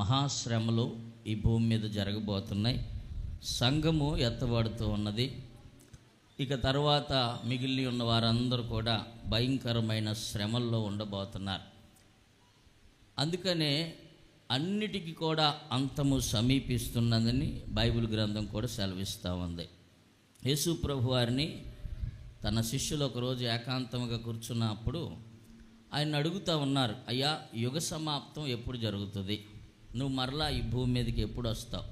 మహాశ్రమలు ఈ భూమి మీద జరగబోతున్నాయి. సంఘము ఎత్తబడుతూ ఉన్నది. ఇక తర్వాత మిగిలి ఉన్న వారందరూ కూడా భయంకరమైన శ్రమల్లో ఉండబోతున్నారు. అందుకనే అన్నిటికీ కూడా అంతము సమీపిస్తున్నదని బైబిల్ గ్రంథం కూడా సెలవిస్తూ ఉంది. యేసు ప్రభు వారిని తన శిష్యులు ఒకరోజు ఏకాంతంగా కూర్చున్నప్పుడు ఆయన అడుగుతూ ఉన్నారు, అయ్యా, యుగ సమాప్తం ఎప్పుడు జరుగుతుంది? నువ్వు మరలా ఈ భూమి మీదకి ఎప్పుడు వస్తావు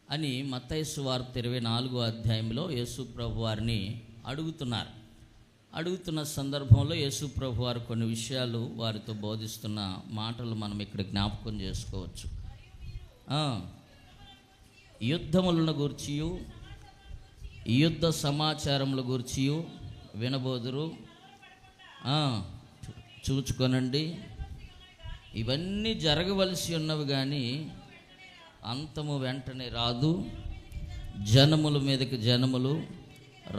అని మత్తయి సువార్త 24వ అధ్యాయంలో యేసు ప్రభు వారిని అడుగుతున్నారు. అడుగుతున్న సందర్భంలో యేసు ప్రభు వారు కొన్ని విషయాలు వారితో బోధిస్తున్న మాటలు మనం ఇక్కడ జ్ఞాపకం చేసుకోవచ్చు. యుద్ధములను గూర్చియు యుద్ధ సమాచారముల గూర్చియు వినబోదురు, చూచుకొనండి. ఇవన్నీ జరగవలసి ఉన్నవి కానీ అంతము వెంటనే రాదు. జనముల మీదకి జనములు,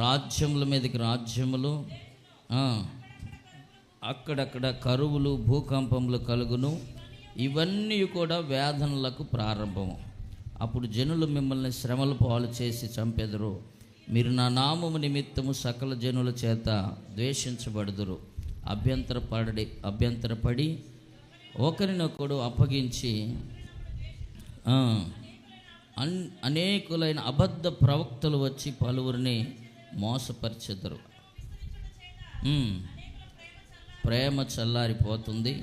రాజ్యముల మీదకి రాజ్యములు, అక్కడక్కడ కరువులు, భూకంపములు కలుగును. ఇవన్నీ కూడా వేదనలకు ప్రారంభము. అప్పుడు జనులు మిమ్మల్ని శ్రమల పాలు చేసి చంపెదరు. మీరు నా నామము నిమిత్తము సకల జనుల చేత ద్వేషించబడుదురు. అభ్యంతరపడి ఒకరినొకడు అప్పగించి అనేకులైన అబద్ధ ప్రవక్తలు వచ్చి పలువురిని మోసపరిచెదరు. ప్రేమ చల్లారిపోతుంది,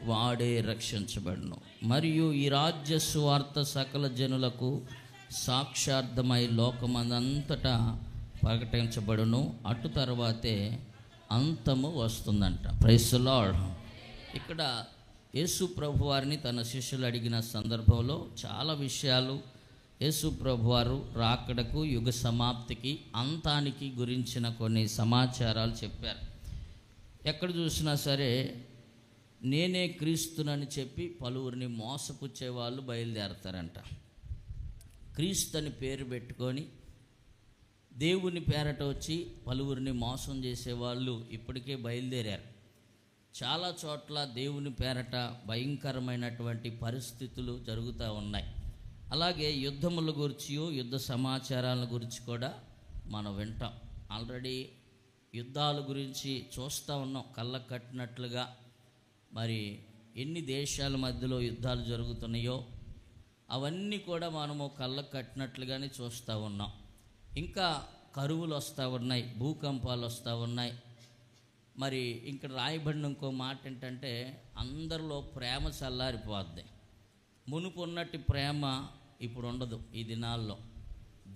వాడే రక్షించబడును. మరియు ఈ రాజ్య సువార్త సకల జనులకు సాక్షార్థమై లోకమందంతటా ప్రకటించబడును. అటు తర్వాతే అంతము వస్తుందంట. Praise the Lord. ఇక్కడ యేసు ప్రభు వారిని తన శిష్యులు అడిగిన సందర్భంలో చాలా విషయాలు యేసు ప్రభు వారు రాకడకు, యుగ సమాప్తికి, అంతానికి గురించిన కొన్ని సమాచారాలు చెప్పారు. ఎక్కడ చూసినా సరే నేనే క్రీస్తునని చెప్పి పలువురిని మోసపుచ్చే వాళ్ళు బయలుదేరతారంట. క్రీస్తు అని పేరు పెట్టుకొని దేవుని పేరట వచ్చి పలువురిని మోసం చేసేవాళ్ళు ఇప్పటికే బయలుదేరారు. చాలా చోట్ల దేవుని పేరట భయంకరమైనటువంటి పరిస్థితులు జరుగుతూ ఉన్నాయి. అలాగే యుద్ధముల గురించి, యుద్ధ సమాచారాల గురించి కూడా మనం వింటాం. ఆల్రెడీ యుద్ధాల గురించి చూస్తూ ఉన్నాం కళ్ళకు కట్టినట్లుగా. మరి ఎన్ని దేశాల మధ్యలో యుద్ధాలు జరుగుతున్నాయో అవన్నీ కూడా మనము కళ్ళకు కట్టినట్లుగానే చూస్తూ ఉన్నాం. ఇంకా కరువులు వస్తూ ఉన్నాయి, భూకంపాలు వస్తూ ఉన్నాయి. మరి ఇక్కడ రాయబడిన ఇంకో మాట ఏంటంటే అందరిలో ప్రేమ చల్లారిపోద్ది. మునుపు ఉన్నట్టు ప్రేమ ఇప్పుడు ఉండదు. ఈ దినాల్లో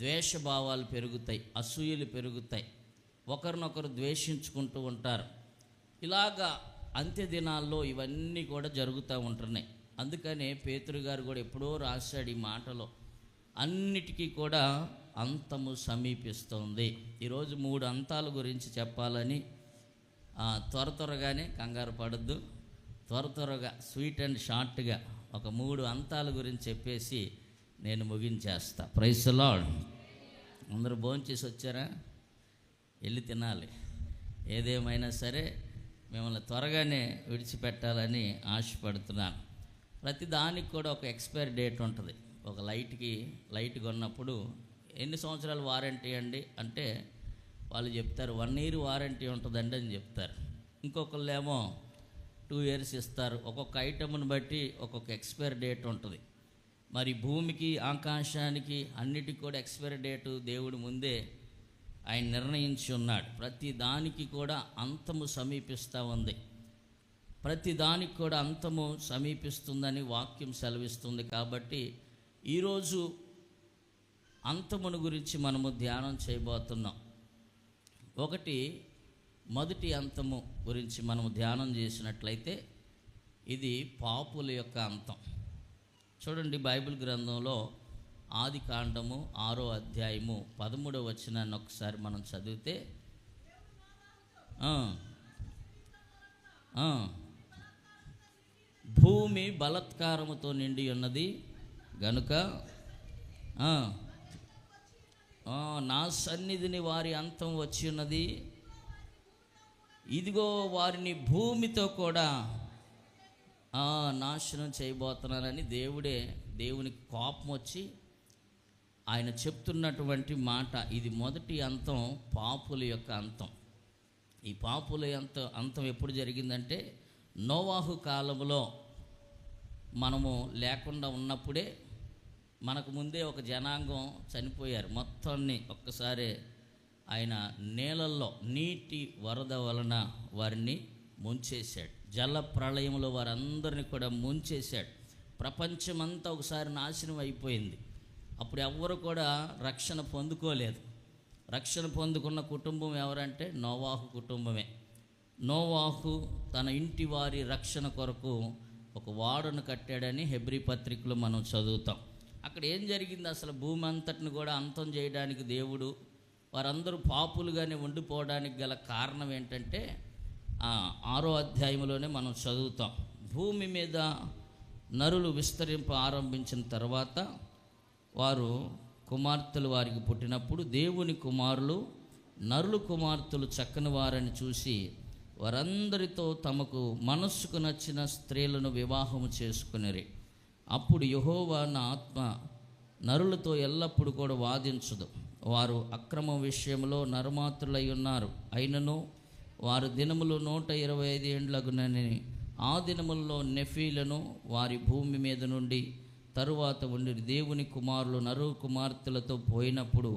ద్వేషభావాలు పెరుగుతాయి, అసూయలు పెరుగుతాయి, ఒకరినొకరు ద్వేషించుకుంటూ ఉంటారు. ఇలాగా అంత్య దినాల్లో ఇవన్నీ కూడా జరుగుతూ ఉంటున్నాయి. అందుకనే పేతురు గారు కూడా ఎప్పుడో రాశాడు ఈ మాటలో, అన్నిటికీ కూడా అంతము సమీపిస్తుంది. ఈరోజు 3 అంతాల గురించి చెప్పాలని త్వరగానే కంగారు పడద్దు, త్వరగా స్వీట్ అండ్ షార్ట్గా ఒక 3 అంతాల గురించి చెప్పేసి నేను ముగించేస్తా. Praise the lord. అందరూ భోంచేసి వచ్చారా? వెళ్ళి తినాలి. ఏదేమైనా సరే మిమ్మల్ని త్వరగానే విడిచిపెట్టాలని ఆశపడుతున్నాను. ప్రతి దానికి కూడా ఒక ఎక్స్పైరీ డేట్ ఉంటుంది. ఒక లైట్ కొన్నప్పుడు ఎన్ని సంవత్సరాలు వారంటీ అండి అంటే వాళ్ళు చెప్తారు 1 year వారంటీ ఉంటుందండి అని చెప్తారు. ఇంకొకళ్ళేమో 2 years ఇస్తారు. ఒక్కొక్క ఐటమ్ని బట్టి ఒక్కొక్క ఎక్స్పైరీ డేట్ ఉంటుంది. మరి భూమికి, ఆకాశానికి అన్నిటికీ కూడా ఎక్స్పైరీ డేటు దేవుడు ముందే ఆయన నిర్ణయించి ఉన్నాడు. ప్రతి దానికి కూడా అంతము సమీపిస్తూ ఉంది. ప్రతి దానికి కూడా అంతము సమీపిస్తుందని వాక్యం సెలవిస్తుంది. కాబట్టి ఈరోజు అంతమును గురించి మనము ధ్యానం చేయబోతున్నాం. మొదటి అంతము గురించి మనము ధ్యానం చేసినట్లయితే ఇది పాపుల యొక్క అంతం. చూడండి, బైబిల్ గ్రంథంలో ఆది కాండము 6వ అధ్యాయము 13వ వచనాన్ని ఒకసారి మనం చదివితే, భూమి బలత్కారముతో నిండి ఉన్నది గనుక నా సన్నిధిని వారి అంతం వచ్చి ఉన్నది. ఇదిగో వారిని భూమితో కూడా నాశనం చేయబోతున్నానని దేవునికి కోపం వచ్చి ఆయన చెప్తున్నటువంటి మాట, ఇది మొదటి అంతం, పాపుల యొక్క అంతం. ఈ పాపుల అంతం ఎప్పుడు జరిగిందంటే నోవాహు కాలంలో మనము లేకుండా ఉన్నప్పుడే మనకు ముందే ఒక జనాంగం చనిపోయారు. మొత్తాన్ని ఒక్కసారి ఆయన నీళ్ళల్లో నీటి వరద వలన వారిని ముంచేశాడు. జల ప్రళయంలో వారందరినీ కూడా ముంచేశాడు. ప్రపంచమంతా ఒకసారి నాశనం అయిపోయింది. అప్పుడు ఎవ్వరు కూడా రక్షణ పొందుకోలేదు. రక్షణ పొందుకున్న కుటుంబం ఎవరంటే నోవాహు కుటుంబమే. నోవాహు తన ఇంటి వారి రక్షణ కొరకు ఒక ఓడను కట్టాడని హెబ్రీ పత్రికలో మనం చదువుతాం. అక్కడ ఏం జరిగింది, అసలు భూమి అంతటిని కూడా అంతం చేయడానికి దేవుడు వారందరూ పాపులుగానే ఉండిపోవడానికి గల కారణం ఏంటంటే 6వ అధ్యాయంలోనే మనం చదువుతాం. భూమి మీద నరులు విస్తరింప ఆరంభించిన తర్వాత వారు కుమార్తెలు వారికి పుట్టినప్పుడు దేవుని కుమారులు నరులు కుమార్తెలు చక్కని వారని చూసి వారందరితో తమకు మనస్సుకు నచ్చిన స్త్రీలను వివాహము చేసుకునేరి. అప్పుడు యెహోవా నా ఆత్మ నరులతో ఎల్లప్పుడూ కూడా వాదించదు. వారు అక్రమ విషయంలో నరమాత్రులై ఉన్నారు. అయినను వారు దినములు 125 ఏండ్లగునని ఆ దినములలో నెఫీలను వారి భూమి మీద నుండి తరువాత ఉండి దేవుని కుమారులు నరు కుమార్తెలతో పోయినప్పుడు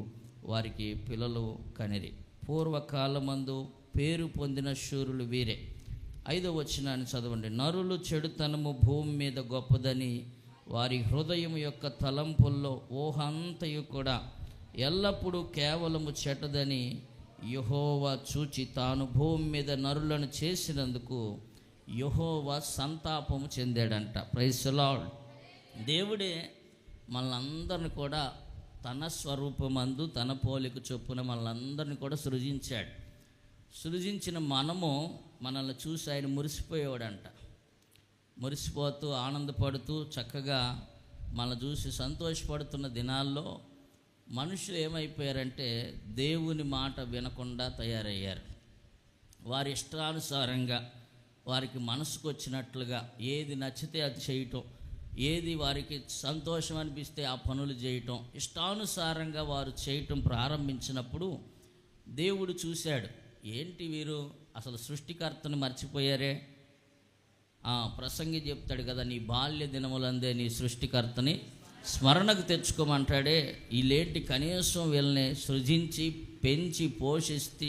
వారికి పిల్లలు కనిరి. పూర్వకాలమందు పేరు పొందిన శూరులు వీరే. 5వ వచనాన్ని చదవండి. నరులు చెడుతనము భూమి మీద గొప్పదని వారి హృదయం యొక్క తలంపుల్లో ఊహంతయు కూడా ఎల్లప్పుడూ కేవలము చెడ్డదని యెహోవా చూచి తాను భూమి మీద నరులను చేసినందుకు యెహోవా సంతాపము చెందాడంట. Praise the Lord. దేవుడే మనలందరిని కూడా తన స్వరూపమందు తన పోలిక చొప్పున మనలందరిని కూడా సృజించాడు. సృజించిన మనల్ని చూసి ఆయన మురిసిపోయేవాడంట. మురిసిపోతూ ఆనందపడుతూ చక్కగా మనల్ని చూసి సంతోషపడుతున్న దినాల్లో మనుషులు ఏమైపోయారంటే దేవుని మాట వినకుండా తయారయ్యారు. వారి ఇష్టానుసారంగా వారికి మనసుకు వచ్చినట్లుగా ఏది నచ్చితే అది చేయటం, ఏది వారికి సంతోషం అనిపిస్తే ఆ పనులు చేయటం, ఇష్టానుసారంగా వారు చేయటం ప్రారంభించినప్పుడు దేవుడు చూశాడు, ఏంటి వీరు అసలు సృష్టికర్తను మర్చిపోయారే. ప్రసంగి చెప్తాడు కదా, నీ బాల్య దినములందే నీ సృష్టికర్తని స్మరణకు తెచ్చుకోమంటాడే. వీళ్ళేంటి కనీసం వీళ్ళని సృజించి పెంచి పోషిస్తే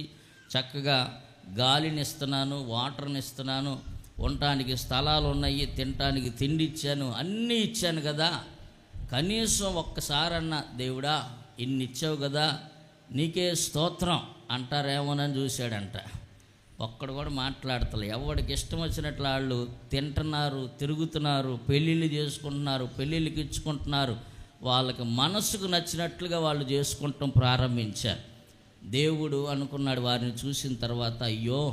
చక్కగా గాలిని ఇస్తున్నాను, వాటర్ని ఇస్తున్నాను, ఉండటానికి స్థలాలు ఉన్నాయి, తినటానికి తిండి ఇచ్చాను, అన్నీ ఇచ్చాను కదా, కనీసం ఒక్కసారన్నా దేవుడా ఇన్ని ఇచ్చావు కదా నీకే స్తోత్రం అంటారేమోనని చూశాడంట. ఒక్కడు కూడా మాట్లాడతలే. ఎవరికి ఇష్టం వచ్చినట్లు వాళ్ళు తింటున్నారు, తిరుగుతున్నారు, పెళ్ళిళ్ళు చేసుకుంటున్నారు, పెళ్ళిళ్ళకి ఇచ్చుకుంటున్నారు, వాళ్ళకి మనసుకు నచ్చినట్లుగా వాళ్ళు చేసుకుంటాం ప్రారంభించారు. దేవుడు అనుకున్నాడు వారిని చూసిన తర్వాత, అయ్యో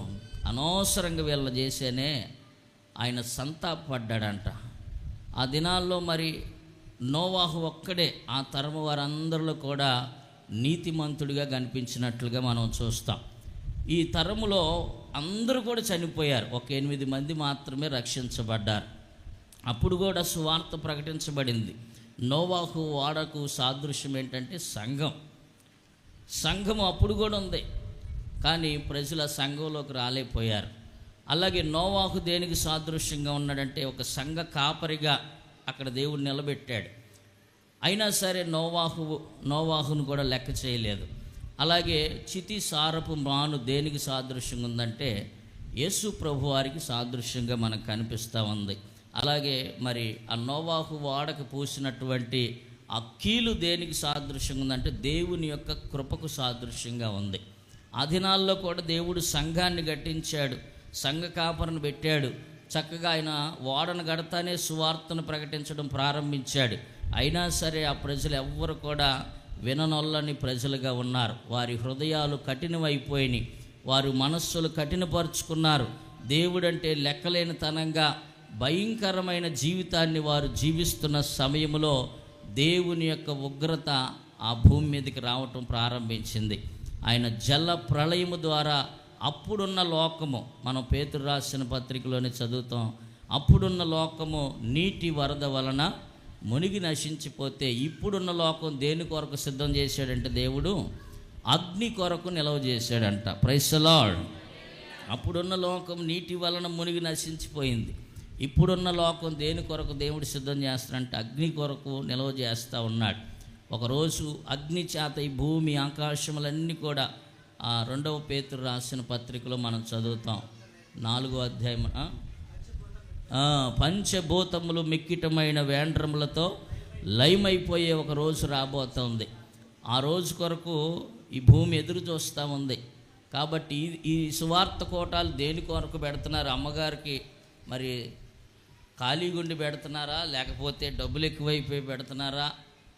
అనవసరంగా వీళ్ళ చేసేనే ఆయన సంతాపడ్డాడంట. ఆ దినాల్లో మరి నోవాహు ఒక్కడే ఆ తరము వారందరిలో కూడా నీతిమంతుడిగా కనిపించినట్లుగా మనం చూస్తాం. ఈ తరములో అందరూ కూడా చనిపోయారు, ఒక 8 మంది మాత్రమే రక్షించబడ్డారు. అప్పుడు కూడా సువార్త ప్రకటించబడింది. నోవాహు ఓడకు సాదృశ్యం ఏంటంటే సంఘం అప్పుడు కూడా ఉంది, కానీ ప్రజల సంఘంలోకి రాలేకపోయారు. అలాగే నోవాహు దేనికి సాదృశ్యంగా ఉన్నాడంటే ఒక సంఘ కాపరిగా అక్కడ దేవుడు నిలబెట్టాడు. అయినా సరే నోవాహును కూడా లెక్క చేయలేదు. అలాగే చితి సారపు మాను దేనికి సాదృశ్యంగా ఉందంటే యేసు ప్రభు వారికి సాదృశ్యంగా మనకు కనిపిస్తూ ఉంది. అలాగే మరి ఆ నోవాహు ఓడకు పూసినటువంటి ఆ కీలు దేనికి సాదృశ్యంగా ఉందంటే దేవుని యొక్క కృపకు సాదృశ్యంగా ఉంది. ఆ దినాల్లో కూడా దేవుడు సంఘాన్ని కట్టించాడు, సంఘ కాపరిని పెట్టాడు. చక్కగా ఆయన ఓడను గడతానే సువార్తను ప్రకటించడం ప్రారంభించాడు. అయినా సరే ఆ ప్రజలు ఎవ్వరు కూడా విననొల్లని ప్రజలుగా ఉన్నారు. వారి హృదయాలు కఠినమైపోయినాయి, వారి మనస్సులు కఠినపరుచుకున్నారు. దేవుడంటే లెక్కలేనితనంగా భయంకరమైన జీవితాన్ని వారు జీవిస్తున్న సమయంలో దేవుని యొక్క ఉగ్రత ఆ భూమి మీదకి రావటం ప్రారంభించింది. ఆయన జల ప్రళయము ద్వారా అప్పుడున్న లోకము, మనం పేతురు రాసిన పత్రికలోనే చదువుతాం, అప్పుడున్న లోకము నీటి వరద వలన మునిగి నశించిపోతే ఇప్పుడున్న లోకం దేని కొరకు సిద్ధం చేశాడంటే దేవుడు అగ్ని కొరకు నిలవ చేశాడంట. Praise the Lord. అప్పుడున్న లోకం నీటి వలన మునిగి నశించిపోయింది. ఇప్పుడున్న లోకం దేని కొరకు దేవుడు సిద్ధం చేస్తాడంటే అగ్ని కొరకు నిలవ చేస్తూ ఉన్నాడు. ఒకరోజు అగ్ని చేత ఈ భూమి ఆకాశములన్నీ కూడా ఆ 2వ పేతురు రాసిన పత్రికలో మనం చదువుతాం. 4వ అధ్యాయం. పంచభూతములు మిక్కిటమైన వేండ్రములతో లయమైపోయే ఒక రోజు రాబోతుంది. ఆ రోజు కొరకు ఈ భూమి ఎదురు చూస్తూ ఉంది. కాబట్టి ఈ సువార్త కోటాలు దేని కొరకు పెడుతున్నారు? అమ్మగారికి మరి ఖాళీ గుండి పెడుతున్నారా, లేకపోతే డబ్బులు ఎక్కువైపోయి పెడుతున్నారా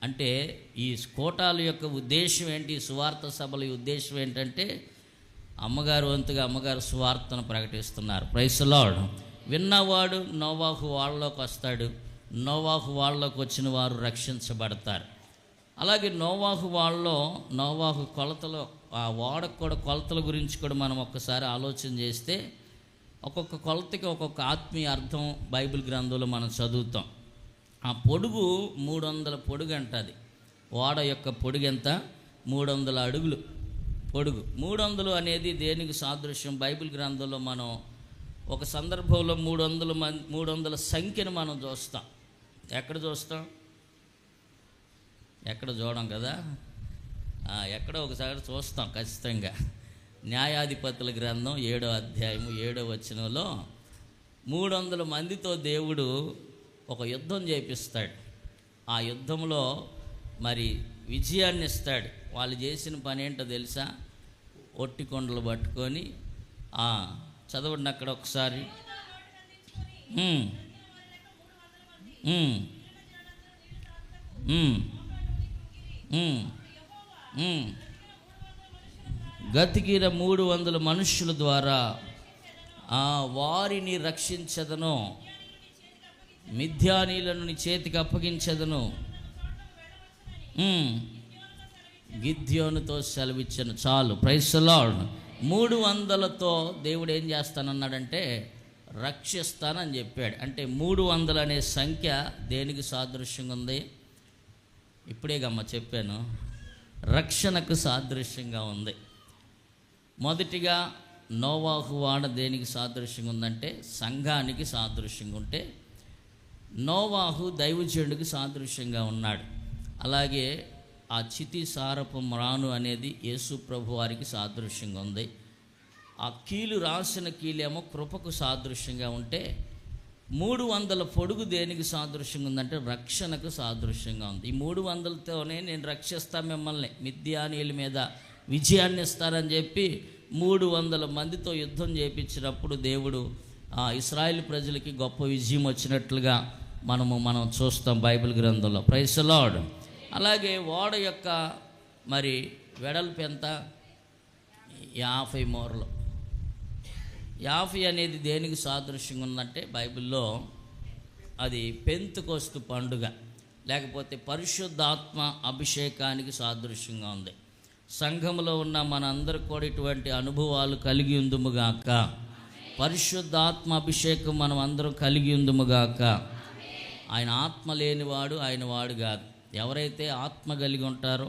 అంటే ఈ కోటాల యొక్క ఉద్దేశం ఏంటి? సువార్త సభల ఉద్దేశం ఏంటంటే అమ్మగారు వంతుగా అమ్మగారు సువార్తను ప్రకటిస్తున్నారు. Praise the lord. విన్నవాడు నోవాహు వాళ్ళలోకి వస్తాడు. నోవాహు వాళ్ళలోకి వచ్చిన వారు రక్షించబడతారు. అలాగే నోవాహు కొలతలో ఆ ఓడకు కూడా కొలతల గురించి కూడా మనం ఒక్కసారి ఆలోచన చేస్తే ఒక్కొక్క కొలతకి ఒక్కొక్క ఆత్మీయ అర్థం బైబిల్ గ్రంథంలో మనం చదువుతాం. ఆ పొడుగు 300 పొడుగు అంటది. ఓడ యొక్క పొడుగు ఎంత? 300 అడుగులు పొడుగు. 300 అనేది దేనికి సాదృశ్యం? బైబిల్ గ్రంథంలో మనం ఒక సందర్భంలో 300 సంఖ్యను మనం చూస్తాం. ఎక్కడ చూస్తాం? ఎక్కడ చూడం కదా, ఎక్కడో ఒకసారి చూస్తాం ఖచ్చితంగా. న్యాయాధిపతుల గ్రంథం 7వ అధ్యాయము 7వ వచనంలో 300 మందితో దేవుడు ఒక యుద్ధం చేపిస్తాడు. ఆ యుద్ధంలో మరి విజయాన్ని ఇస్తాడు. వాళ్ళు చేసిన పని ఏంటో తెలుసా? ఒట్టి కొండలు పట్టుకొని చదవండి అక్కడ ఒకసారి. గతికిన 300 మనుష్యుల ద్వారా వారిని రక్షించదను, మిథ్యానీలను నీ చేతికి అప్పగించదను. గిద్యోనుతో సెలవిచ్చను. చాలు. Praise the lord. 300తో దేవుడు ఏం చేస్తానన్నాడంటే రక్షిస్తానని చెప్పాడు. అంటే 300 అనే సంఖ్య దేనికి సాదృశ్యంగా ఉంది? ఇప్పుడే గమ్మ చెప్పాను, రక్షణకు సాదృశ్యంగా ఉంది. మొదటిగా నోవాహు వాడ దేనికి సాదృశ్యంగా ఉందంటే సంఘానికి సాదృశ్యంగా ఉంటే, నోవాహు దైవజనుడికి సాదృశ్యంగా ఉన్నాడు. అలాగే ఆ చితి సారపు మ్రాను అనేది యేసు ప్రభు వారికి సాదృశ్యంగా ఉంది. ఆ కీలు రాసిన కీలేమో కృపకు సాదృశ్యంగా ఉంటే, 300 పొడుగు దేనికి సాదృశ్యంగా ఉందంటే రక్షణకు సాదృశ్యంగా ఉంది. ఈ 300తోనే నేను రక్షిస్తా మిమ్మల్ని, మిథ్యానీయుల మీద విజయాన్ని ఇస్తారని చెప్పి 300 మందితో యుద్ధం చేయించినప్పుడు దేవుడు ఇశ్రాయేలు ప్రజలకి గొప్ప విజయం వచ్చినట్లుగా మనం చూస్తాం బైబిల్ గ్రంథంలో. Praise the Lord. అలాగే ఓడ యొక్క మరి వెడల్పు ఎంత? 50 మూరలు. 50 అనేది దేనికి సాదృశ్యంగా ఉందంటే బైబిల్లో అది పెంతెకొస్తు పండుగ లేకపోతే పరిశుద్ధాత్మ అభిషేకానికి సాదృశ్యంగా ఉంది. సంఘంలో ఉన్న మనందరికి కూడా ఇటువంటి అనుభవాలు కలిగి ఉందుముగాక. పరిశుద్ధాత్మ అభిషేకం మనం అందరం కలిగి ఉందుముగాక. ఆయన ఆత్మ లేనివాడు ఆయన వాడు కాదు. ఎవరైతే ఆత్మ కలిగి ఉంటారో,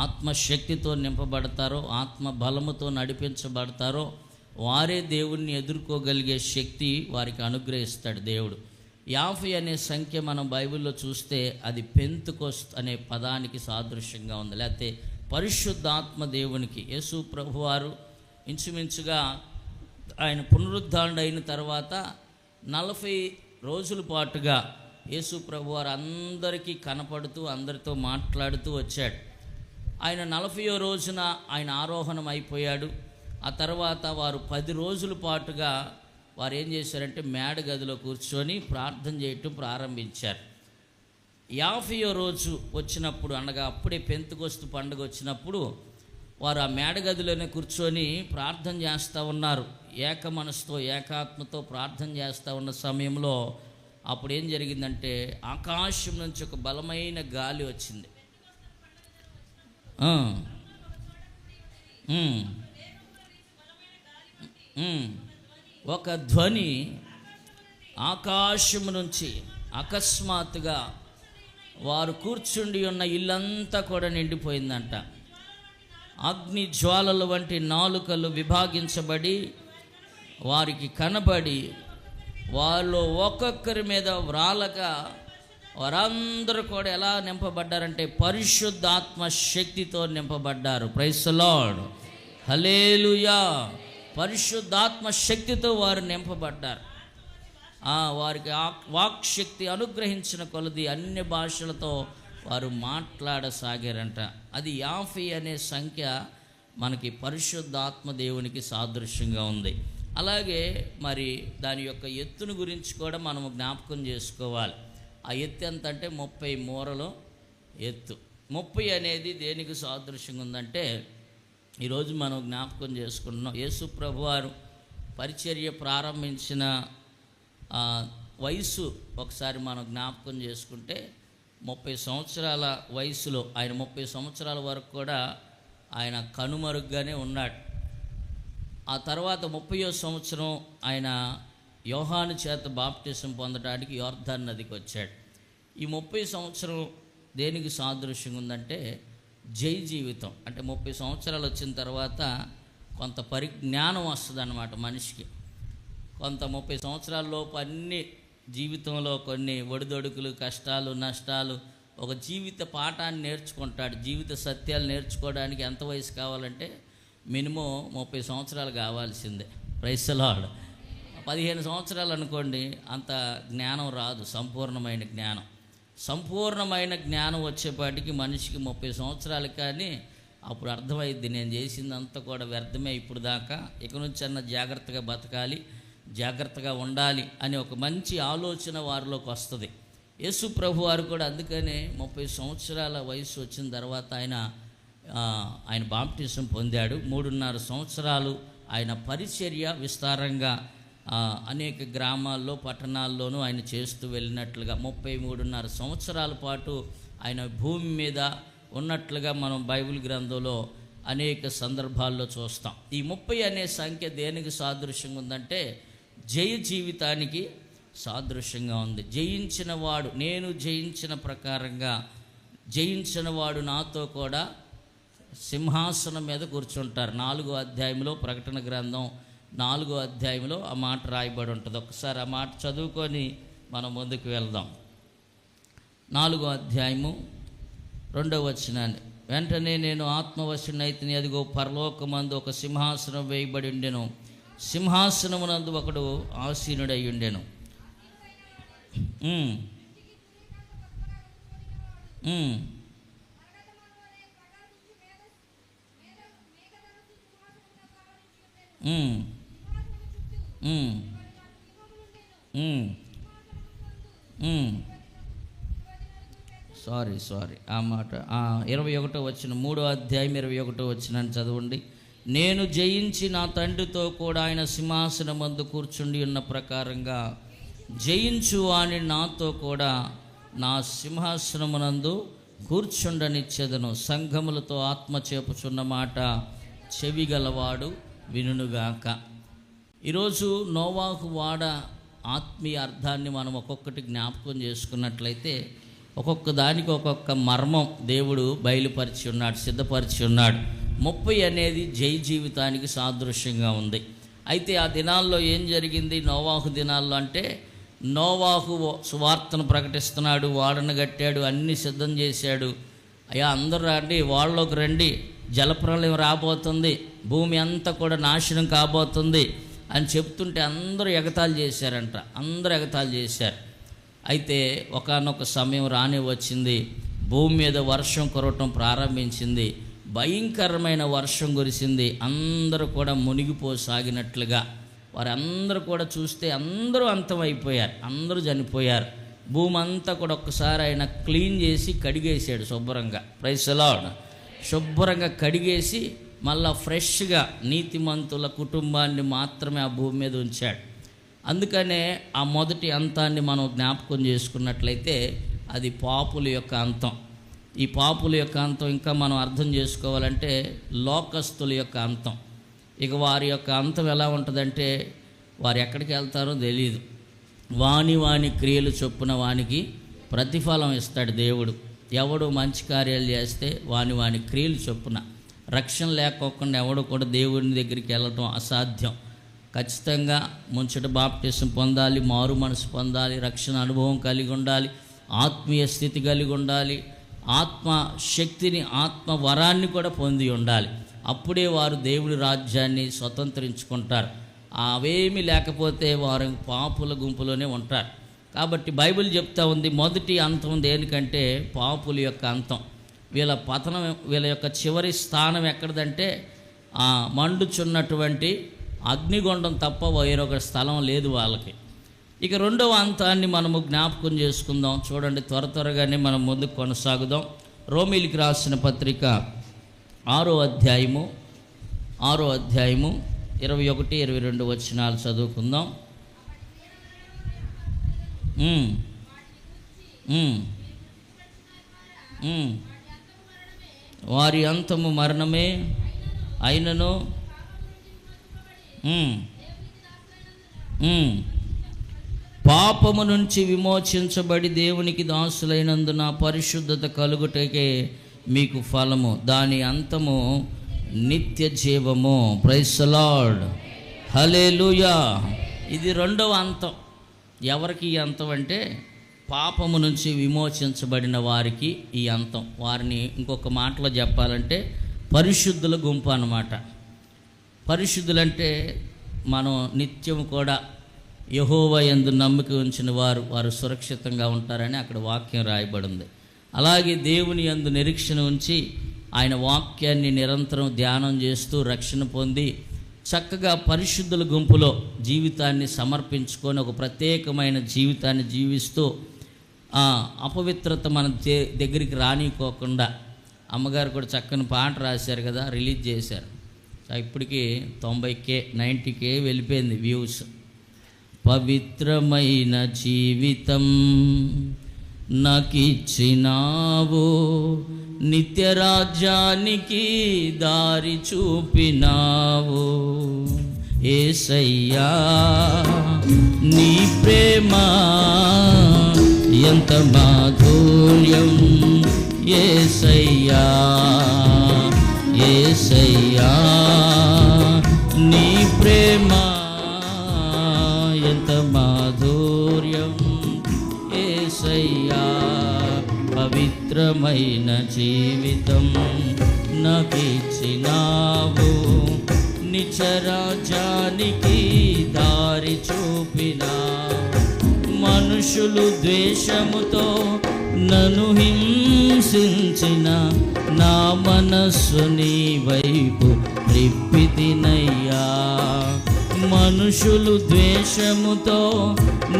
ఆత్మశక్తితో నింపబడతారో, ఆత్మ బలముతో నడిపించబడతారో వారే దేవుణ్ణి ఎదుర్కోగలిగే శక్తి వారికి అనుగ్రహిస్తాడు దేవుడు. 50 అనే సంఖ్య మనం బైబిల్లో చూస్తే అది పెంతెకొస్తు అనే పదానికి సాదృశ్యంగా ఉంది. లేకపోతే పరిశుద్ధాత్మ దేవునికి. యేసు ప్రభువారు ఇంచుమించుగా ఆయన పునరుద్ధరణ అయిన తర్వాత 40 రోజుల పాటుగా యేసు ప్రభువారు అందరికీ కనపడుతూ అందరితో మాట్లాడుతూ వచ్చాడు. ఆయన 40వ రోజున ఆయన ఆరోహణం అయిపోయాడు. ఆ తర్వాత వారు 10 రోజుల పాటుగా వారు ఏం చేశారంటే మేడ గదిలో కూర్చొని ప్రార్థన చేయటం ప్రారంభించారు. 50వ రోజు వచ్చినప్పుడు, అనగా అప్పుడే పెంతెకొస్తు పండుగ వచ్చినప్పుడు వారు ఆ మేడ గదిలోనే కూర్చొని ప్రార్థన చేస్తూ ఉన్నారు. ఏక మనసుతో ఏకాత్మతో ప్రార్థన చేస్తూ ఉన్న సమయంలో అప్పుడు ఏం జరిగిందంటే ఆకాశం నుంచి ఒక బలమైన గాలి వచ్చింది. ఒక ధ్వని ఆకాశము నుంచి అకస్మాత్తుగా వారు కూర్చుండి ఉన్న ఇల్లంతా కూడా నిండిపోయిందంట. అగ్ని జ్వాలల వంటి నాలుకలు విభాగించబడి వారికి కనబడి వాళ్ళు ఒక్కొక్కరి మీద వ్రాలగా వారందరూ కూడా ఎలా నింపబడ్డారంటే పరిశుద్ధాత్మ శక్తితో నింపబడ్డారు. ప్రైజ్ ది లార్డ్, హల్లెలూయా. పరిశుద్ధాత్మ శక్తితో వారు నింపబడ్డారు. వారికి వాక్ శక్తి అనుగ్రహించిన కొలది అన్య భాషలతో వారు మాట్లాడసాగారంట. అది 50 అనే సంఖ్య మనకి పరిశుద్ధాత్మ దేవునికి సాదృశ్యంగా ఉంది. అలాగే మరి దాని యొక్క ఎత్తును గురించి కూడా మనము జ్ఞాపకం చేసుకోవాలి. ఆ ఎత్తు ఎంత అంటే 30 మూరలు ఎత్తు. 30 అనేది దేనికి సాదృశ్యంగా ఉందంటే ఈరోజు మనం జ్ఞాపకం చేసుకుంటున్నాం. యేసు ప్రభువారు పరిచర్య ప్రారంభించిన వయసు ఒకసారి మనం జ్ఞాపకం చేసుకుంటే 30 సంవత్సరాల వయసులో ఆయన 30 సంవత్సరాల వరకు కూడా ఆయన కనుమరుగ్గానే ఉన్నాడు. ఆ తర్వాత 30వ సంవత్సరం ఆయన యోహాను చేత బాప్టిజం పొందడానికి యోర్దాను నదికి వచ్చాడు. ఈ 30 సంవత్సరం దేనికి సాదృశ్యంగా ఉందంటే జై జీవితం. అంటే 30 సంవత్సరాలు వచ్చిన తర్వాత కొంత పరిజ్ఞానం వస్తుంది అన్నమాట మనిషికి. కొంత 30 సంవత్సరాల లోపు అన్ని జీవితంలో కొన్ని ఒడిదొడుకులు, కష్టాలు, నష్టాలు, ఒక జీవిత పాఠాన్ని నేర్చుకుంటాడు. జీవిత సత్యాలు నేర్చుకోవడానికి ఎంత వయసు కావాలంటే మినిమం 30 సంవత్సరాలు కావాల్సిందే. Praise the lord. 15 సంవత్సరాలు అనుకోండి, అంత జ్ఞానం రాదు. సంపూర్ణమైన జ్ఞానం వచ్చేపాటికి మనిషికి 30 సంవత్సరాలు. కానీ అప్పుడు అర్థమైద్ది నేను చేసిందంతా కూడా వ్యర్థమే ఇప్పుడు దాకా, ఇక నుంచి అన్న జాగ్రత్తగా బతకాలి, జాగ్రత్తగా ఉండాలి అని ఒక మంచి ఆలోచన వారిలోకి వస్తుంది. యేసు ప్రభు వారు కూడా అందుకనే 30 సంవత్సరాల వయసు వచ్చిన తర్వాత ఆయన బాప్టిజం పొందాడు. 3.5 సంవత్సరాలు ఆయన పరిచర్య విస్తారంగా అనేక గ్రామాల్లో, పట్టణాల్లోనూ ఆయన చేస్తూ వెళ్ళినట్లుగా 33.5 సంవత్సరాల పాటు ఆయన భూమి మీద ఉన్నట్లుగా మనం బైబిల్ గ్రంథంలో అనేక సందర్భాల్లో చూస్తాం. ఈ 30 అనే సంఖ్య దేనికి సాదృశ్యంగా ఉందంటే జయ జీవితానికి సాదృశ్యంగా ఉంది. జయించిన వాడు, నేను జయించిన ప్రకారంగా జయించిన వాడు నాతో కూడా సింహాసనం మీద కూర్చుంటారు. 4వ అధ్యాయంలో, ప్రకటన గ్రంథం 4వ అధ్యాయంలో ఆ మాట రాయబడి ఉంటుంది. ఒకసారి ఆ మాట చదువుకొని మనం ముందుకు వెళ్దాం. 4వ అధ్యాయము 2వ వచనాన్ని. వెంటనే నేను ఆత్మవశునైతిని, అదిగో పరలోకమందు ఒక సింహాసనం వేయబడి ఉండెను, సింహాసనమునందు ఒకడు ఆసీనుడై ఉండెను. సారీ ఆ మాట 21వ వచనం, 3వ అధ్యాయం 21వ వచనాన్ని చదవండి. నేను జయించి నా తండ్రితో కూడా ఆయన సింహాసనమందు కూర్చుండి ఉన్న ప్రకారంగా జయించు వాని నాతో కూడా నా సింహాసనమునందు కూర్చుండనిచ్చెదను. సంఘములతో ఆత్మ చెప్పుచున్న మాట చెవిగలవాడు వినుగాక. ఈరోజు నోవాహు వాడ ఆత్మీయ అర్థాన్ని మనం ఒక్కొక్కటి జ్ఞాపకం చేసుకున్నట్లయితే ఒక్కొక్క దానికి ఒక్కొక్క మర్మం దేవుడు బయలుపరిచి ఉన్నాడు, సిద్ధపరిచి ఉన్నాడు. 30 అనేది జై జీవితానికి సాదృశ్యంగా ఉంది. అయితే ఆ దినాల్లో ఏం జరిగింది? నోవాహు దినాల్లో అంటే నోవాహు సువార్తను ప్రకటిస్తున్నాడు, వాడను కట్టాడు, అన్నీ సిద్ధం చేశాడు. అయ్యా అందరూ రండి, వాళ్ళలోకి రండి, జలప్రలయం రాబోతుంది, భూమి అంతా కూడా నాశనం కాబోతుంది అని చెప్తుంటే అందరూ ఎగతాళి చేశారంట. అందరూ ఎగతాళి చేశారు. అయితే ఒకానొక సమయం రాని వచ్చింది, భూమి మీద వర్షం కురవటం ప్రారంభించింది, భయంకరమైన వర్షం కురిసింది. అందరూ కూడా మునిగిపోసాగినట్లుగా వారందరూ కూడా చూస్తే అందరూ అంతమైపోయారు, అందరూ చనిపోయారు. భూమి అంతా కూడా ఒక్కసారి ఆయన క్లీన్ చేసి కడిగేసాడు శుభ్రంగా. Praise the Lord. శుభ్రంగా కడిగేసి మళ్ళా ఫ్రెష్గా నీతిమంతుల కుటుంబాన్ని మాత్రమే ఆ భూమి మీద ఉంచాడు. అందుకనే ఆ మొదటి అంతాన్ని మనం జ్ఞాపకం చేసుకున్నట్లయితే అది పాపుల యొక్క అంతం. ఈ పాపుల యొక్క అంతం ఇంకా మనం అర్థం చేసుకోవాలంటే లోకస్తుల యొక్క అంతం. ఇక వారి యొక్క అంతం ఎలా ఉంటుందంటే వారు ఎక్కడికి వెళ్తారో తెలియదు. వాని క్రియలు చొప్పున వానికి ప్రతిఫలం ఇస్తాడు దేవుడు. ఎవడు మంచి కార్యాలు చేస్తే వాని క్రియలు చొప్పున. రక్షణ లేకోకుండా ఎవడు కూడా దేవుని దగ్గరికి వెళ్ళటం అసాధ్యం. ఖచ్చితంగా ముంచట బాప్టిజం పొందాలి, మారు మనసు పొందాలి, రక్షణ అనుభవం కలిగి ఉండాలి, ఆత్మీయ స్థితి కలిగి ఉండాలి, ఆత్మ శక్తిని, ఆత్మ వరాన్ని కూడా పొంది ఉండాలి. అప్పుడే వారు దేవుడి రాజ్యాన్ని స్వతంత్రించుకుంటారు. అవేమీ లేకపోతే వారు పాపుల గుంపులోనే ఉంటారు. కాబట్టి బైబిల్ చెప్తా ఉంది, మొదటి అంతం దేనికంటే పాపుల యొక్క అంతం. వీళ్ళ పతనం, వీళ్ళ యొక్క చివరి స్థానం ఎక్కడిదంటే మండుచున్నటువంటి అగ్నిగుండం తప్ప వేరొక స్థలం లేదు వాళ్ళకి. ఇక రెండవ అంతాన్ని మనము జ్ఞాపకం చేసుకుందాం. చూడండి, త్వరగానే మనం ముందుకు కొనసాగుదాం. రోమీలికి రాసిన పత్రిక 6వ అధ్యాయము 21-22 వచనాలు చదువుకుందాం. వారి అంతము మరణమే అయినను పాపము నుంచి విమోచించబడి దేవునికి దాసులైనందున పరిశుద్ధత కలుగుటకే మీకు ఫలము, దాని అంతము నిత్య జీవము. ప్రైజ్ ది లార్డ్, హల్లెలూయా. ఇది రెండవ అంతం. ఎవరికి ఈ అంతం అంటే పాపము నుంచి విమోచించబడిన వారికి ఈ అంతం. వారిని ఇంకొక మాటలో చెప్పాలంటే పరిశుద్ధుల గుంపు అన్నమాట. పరిశుద్ధులంటే మనం నిత్యం కూడా యెహోవా యందు నమ్మిక ఉంచిన వారు సురక్షితంగా ఉంటారని అక్కడ వాక్యం రాయబడింది. అలాగే దేవుని యందు నిరీక్షణ ఉంచి ఆయన వాక్యాన్ని నిరంతరం ధ్యానం చేస్తూ రక్షణ పొంది చక్కగా పరిశుద్ధుల గుంపులో జీవితాన్ని సమర్పించుకొని ఒక ప్రత్యేకమైన జీవితాన్ని జీవిస్తూ అపవిత్రత మన దగ్గరికి రానికోకుండా, అమ్మగారు కూడా చక్కని పాట రాశారు కదా, రిలీజ్ చేశారు. ఇప్పటికీ 90K 90K వెళ్ళిపోయింది వ్యూస్. పవిత్రమైన జీవితం నాకిచ్చినావు, నిత్యరాజ్యానికి దారి చూపినావు. యేసయ్యా నీ ప్రేమ ఎంత మాధుర్యం, యేసయ్యా యేసయ్యా నీ ప్రేమ ఎంత మాధుర్యం, యేసయ్యా పవిత్రమైన జీవితం నాకిచ్చినావు, నిత్యరాజ్యానికి దారి చూపినావు. మనుషులు ద్వేషముతో నన్ను హింసించిన నా మనస్సు నీ వైపు త్రిప్పితినయ్యా. మనుషులు ద్వేషముతో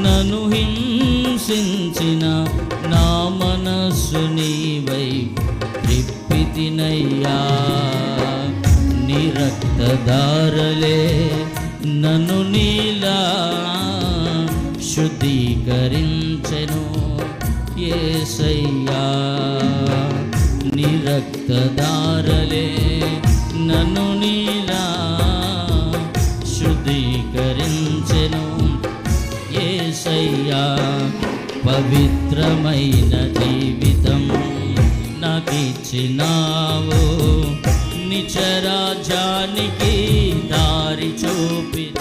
నన్ను హింసించిన నా మనస్సు నీ వైపు త్రిప్పితినయ్యా. నీ రక్తధారలే నన్ను నీలా శుద్ధీకరించెను, యేసయ్యా నీ రక్తధారలే నన్ను నీలా శుద్ధీకరించెను, యేసయ్యా పవిత్రమైన జీవితం నాకిచ్చినావు, నిత్యరాజ్యానికి దారి చూపిన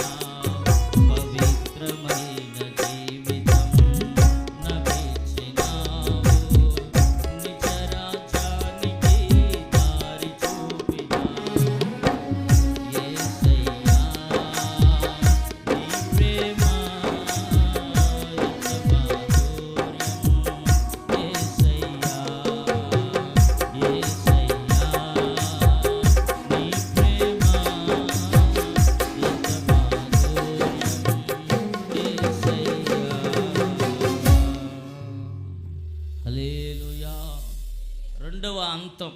రెండవ అంతం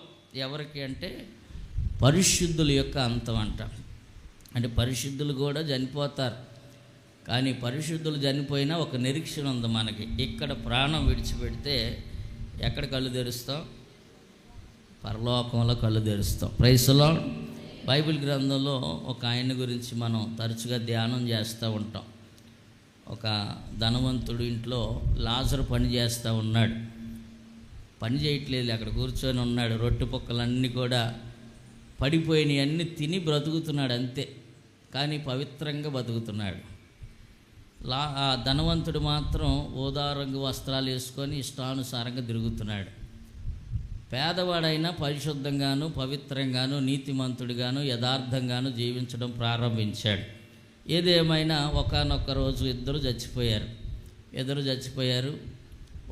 ఎవరికి అంటే పరిశుద్ధుల యొక్క అంతం అంట. అంటే పరిశుద్ధులు కూడా చనిపోతారు, కానీ పరిశుద్ధులు చనిపోయినా ఒక నిరీక్షణ ఉంది మనకి. ఇక్కడ ప్రాణం విడిచిపెడితే ఎక్కడ కళ్ళు తెరుస్తాం? పరలోకంలో కళ్ళు తెరుస్తాం. Praise the Lord. బైబిల్ గ్రంథంలో ఒక ఆయన గురించి మనం తరచుగా ధ్యానం చేస్తూ ఉంటాం. ఒక ధనవంతుడు ఇంట్లో లాజరు పని చేస్తూ ఉన్నాడు. పని చేయట్లేదు, అక్కడ కూర్చొని ఉన్నాడు. రొట్టె పొక్కలన్నీ కూడా పడిపోయినాయి, అన్నీ తిని బ్రతుకుతున్నాడు అంతే, కానీ పవిత్రంగా బతుకుతున్నాడు. ఆ ధనవంతుడు మాత్రం ఊదా రంగు వస్త్రాలు వేసుకొని ఇష్టానుసారంగా తిరుగుతున్నాడు. పేదవాడైనా పరిశుద్ధంగాను పవిత్రంగాను నీతిమంతుడిగాను యథార్థంగాను జీవించడం ప్రారంభించాడు. ఏదేమైనా ఒకానొక రోజు ఇద్దరు చచ్చిపోయారు.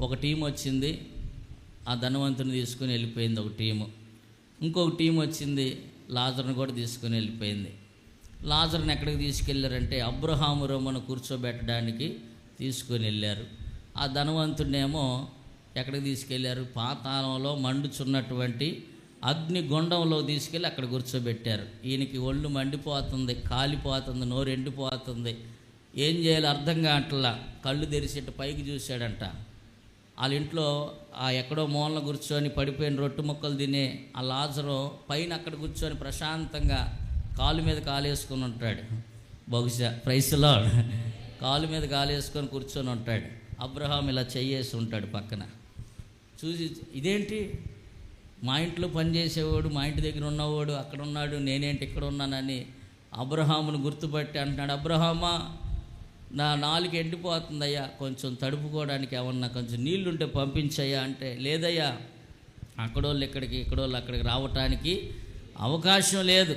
ఒక టీం వచ్చింది, ఆ ధనవంతుని తీసుకుని వెళ్ళిపోయింది. ఒక టీము, ఇంకొక టీం వచ్చింది, లాజరుని కూడా తీసుకుని వెళ్ళిపోయింది. లాజరుని ఎక్కడికి తీసుకెళ్ళారంటే అబ్రహాము రొమ్మను కూర్చోబెట్టడానికి తీసుకొని వెళ్ళారు. ఆ ధనవంతుడినేమో ఎక్కడికి తీసుకెళ్ళారు? పాతాళంలో మండుచున్నటువంటి అగ్ని గుండంలో తీసుకెళ్ళి అక్కడ కూర్చోబెట్టారు. ఈయనకి ఒళ్ళు మండిపోతుంది, కాలిపోతుంది, నోరు ఎండిపోతుంది, ఏం చేయాలో అర్థం కావట్లా. కళ్ళు తెరిసేట్టు పైకి చూశాడంట. వాళ్ళ ఇంట్లో ఆ ఎక్కడో మూలన కూర్చొని పడిపోయిన రొట్టె ముక్కలు తినే ఆ లాజరు పైన అక్కడ కూర్చొని ప్రశాంతంగా కాలు మీద కాలేసుకొని ఉంటాడు. బహుశా ప్రైస్ లార్డ్, కాలు మీద కాలేసుకొని కూర్చొని ఉంటాడు. అబ్రహాం ఇలా చెయ్యేసి ఉంటాడు పక్కన. చూసి, ఇదేంటి మా ఇంట్లో పనిచేసేవాడు, మా ఇంటి దగ్గర ఉన్నవాడు అక్కడ ఉన్నాడు, నేనేంటి ఇక్కడ ఉన్నానని అబ్రహామును గుర్తుపట్టి అంటున్నాడు, అబ్రహామా నా నాలుగు ఎండిపోతుందయ్యా, కొంచెం తడుపుకోవడానికి ఏమన్నా కొంచెం నీళ్లుంటే పంపించయ్యా అంటే, లేదయ్యా అక్కడోళ్ళు ఇక్కడికి ఇక్కడోళ్ళు అక్కడికి రావటానికి అవకాశం లేదు.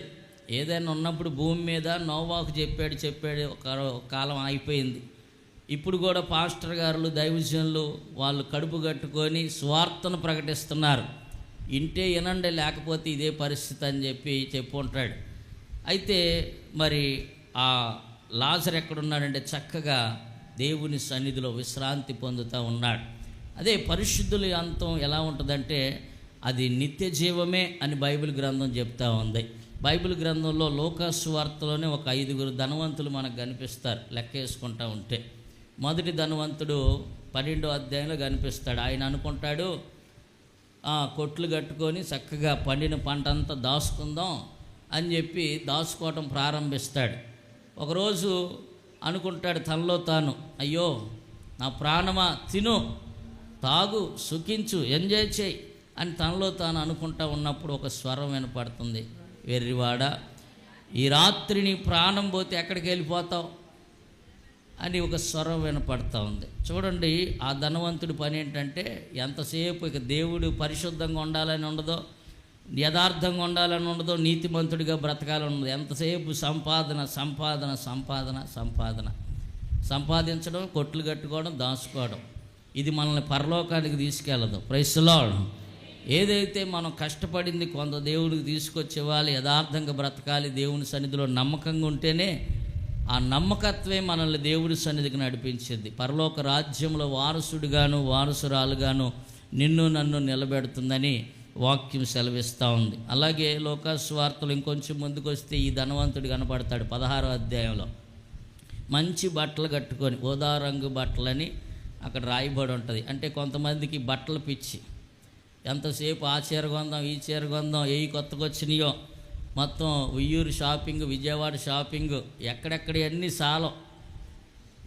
ఏదైనా ఉన్నప్పుడు భూమి మీద నోవాహు చెప్పాడు, ఒక కాలం అయిపోయింది. ఇప్పుడు కూడా పాస్టర్ గారులు దైవజనులు వాళ్ళు కడుపు కట్టుకొని స్వార్థను ప్రకటిస్తున్నారు. ఇంటే వినండి, లేకపోతే ఇదే పరిస్థితి అని చెప్పి ఉంటాడు. అయితే మరి ఆ లాజరు ఎక్కడున్నాడంటే చక్కగా దేవుని సన్నిధిలో విశ్రాంతి పొందుతూ ఉన్నాడు. అదే పరిశుద్ధుల అంతం ఎలా ఉంటుందంటే అది నిత్య జీవమే అని బైబిల్ గ్రంథం చెప్తూ ఉంది. బైబిల్ గ్రంథంలో లూకాసు వార్తలోనే ఒక 5 ధనవంతులు మనకు కనిపిస్తారు లెక్క వేసుకుంటూ ఉంటే. మొదటి ధనవంతుడు 12వ అధ్యాయంలో కనిపిస్తాడు. ఆయన అనుకుంటాడు, కొట్లు కట్టుకొని చక్కగా పండిన పంట అంతా దాచుకుందాం అని చెప్పి దాచుకోవటం ప్రారంభిస్తాడు. ఒకరోజు అనుకుంటాడు తనలో తాను, అయ్యో నా ప్రాణమా, తిను తాగు సుఖించు ఎంజాయ్ చేయి అని తనలో తాను అనుకుంటా ఉన్నప్పుడు ఒక స్వరం వినపడుతుంది, వెర్రివాడా, ఈ రాత్రి నీ ప్రాణం పోతే ఎక్కడికి వెళ్ళిపోతావు అని ఒక స్వరం వినపడుతూ ఉంది. చూడండి, ఆ ధనవంతుడి పని ఏంటంటే ఎంతసేపు ఇక దేవుడు పరిశుద్ధంగా ఉండాలని ఉండదో, యథార్థంగా ఉండాలని ఉండదో, నీతిమంతుడిగా బ్రతకాలని ఉండదు. ఎంతసేపు సంపాదించడం, కొట్లు కట్టుకోవడం, దాచుకోవడం. ఇది మనల్ని పరలోకానికి తీసుకెళ్ళదు. Price the lord. ఏదైతే మనం కష్టపడింది కొంత దేవుడికి తీసుకొచ్చేవాలి, యథార్థంగా బ్రతకాలి, దేవుని సన్నిధిలో నమ్మకంగా ఉంటేనే ఆ నమ్మకత్వే మనల్ని దేవుడి సన్నిధికి నడిపించింది. పరలోక రాజ్యంలో వారసుడిగాను వారసురాలుగాను నిన్ను నన్ను నిలబెడుతుందని వాక్యం సెలవిస్తూ ఉంది. అలాగే లూకాసు వార్తలు ఇంకొంచెం ముందుకు వస్తే ఈ ధనవంతుడు కనపడతాడు 16వ అధ్యాయంలో. మంచి బట్టలు కట్టుకొని, ఊదా రంగు బట్టలని అక్కడ రాయబడి ఉంటుంది. అంటే కొంతమందికి బట్టలు పిచ్చి, ఎంతసేపు ఆ చీర కొందాం ఈ చీర కొందాం, ఏ కొత్తగా వచ్చినాయో మొత్తం ఉయ్యూరు షాపింగ్, విజయవాడ షాపింగ్, ఎక్కడెక్కడ అన్నీ సాలం.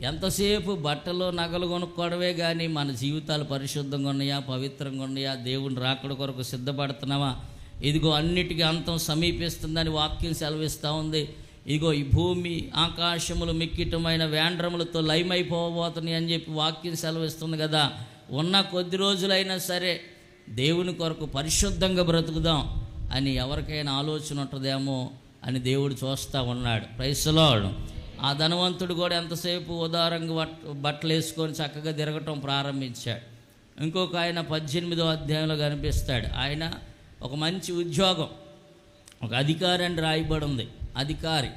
ఎంతసేపు బట్టలు నగలు కొనుక్కోవడమే కానీ మన జీవితాలు పరిశుద్ధంగా ఉన్నాయా, పవిత్రంగా ఉన్నాయా, దేవుని రాకడ కొరకు సిద్ధపడుతున్నావా? ఇదిగో అన్నిటికీ అంతం సమీపిస్తుందని వాక్యం సెలవిస్తూ ఉంది. ఇదిగో ఈ భూమి ఆకాశములు మిక్కిటమైన వేండ్రములతో లయమైపోబోతున్నాయి అని చెప్పి వాక్యం సెలవిస్తుంది కదా. ఉన్న కొద్ది రోజులైనా సరే దేవుని కొరకు పరిశుద్ధంగా బ్రతుకుదాం అని ఎవరికైనా ఆలోచన ఉంటుందేమో అని దేవుడు చూస్తూ ఉన్నాడు. Price the Lord. ఆ ధనవంతుడు కూడా ఎంతసేపు ఉదారంగా బట్టలు వేసుకొని చక్కగా తిరగటం ప్రారంభించాడు. ఇంకొక ఆయన 18వ అధ్యాయంలో కనిపిస్తాడు. ఆయన ఒక మంచి ఉద్యోగం, ఒక అధికారి అని రాయబడి ఉంది. అధికారి,